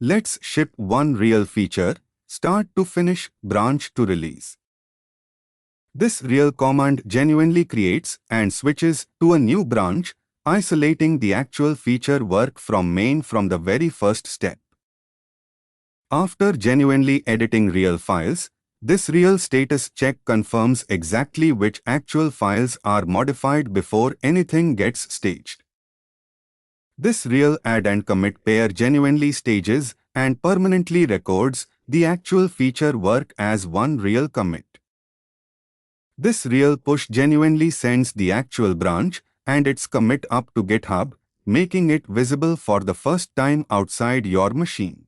Let's ship one real feature, start to finish, branch to release. This real command genuinely creates and switches to a new branch, isolating the actual feature work from main from the very first step. After genuinely editing real files, this real status check confirms exactly which actual files are modified before anything gets staged. This real add and commit pair genuinely stages and permanently records the actual feature work as one real commit. This real push genuinely sends the actual branch and its commit up to GitHub, making it visible for the first time outside your machine.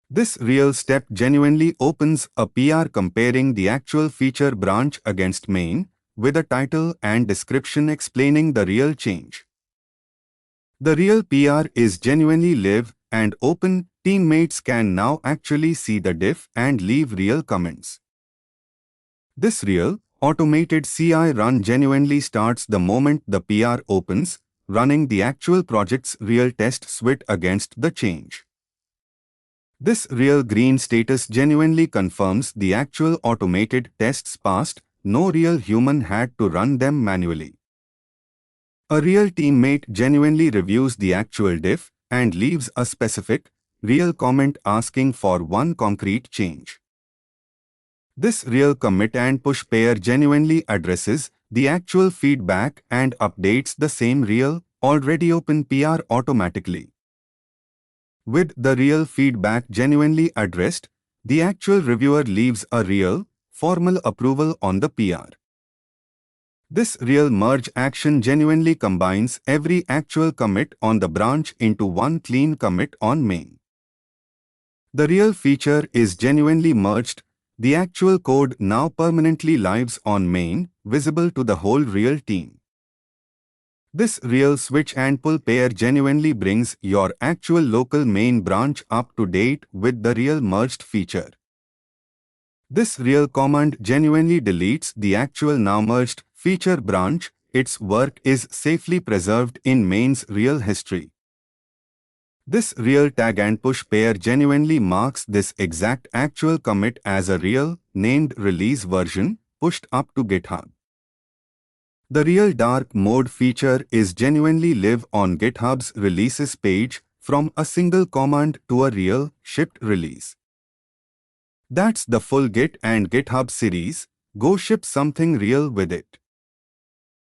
This real step genuinely opens a PR comparing the actual feature branch against main, with a title and description explaining the real change. The real PR is genuinely live and open. Teammates can now actually see the diff and leave real comments. This real, automated CI run genuinely starts the moment the PR opens, running the actual project's real test suite against the change. This real green status genuinely confirms the actual automated tests passed, no real human had to run them manually. A real teammate genuinely reviews the actual diff and leaves a specific, real comment asking for one concrete change. This real commit and push pair genuinely addresses the actual feedback and updates the same real, already open PR automatically. With the real feedback genuinely addressed, the actual reviewer leaves a real, formal approval on the PR. This real merge action genuinely combines every actual commit on the branch into one clean commit on main. The real feature is genuinely merged. The actual code now permanently lives on main, visible to the whole real team. This real switch and pull pair genuinely brings your actual local main branch up to date with the real merged feature. This real command genuinely deletes the actual now merged feature branch. Its work is safely preserved in main's real history. This real tag and push pair genuinely marks this exact actual commit as a real, named release version, pushed up to GitHub. The real dark mode feature is genuinely live on GitHub's releases page from a single command to a real, shipped release. That's the full Git and GitHub series. Go ship something real with it.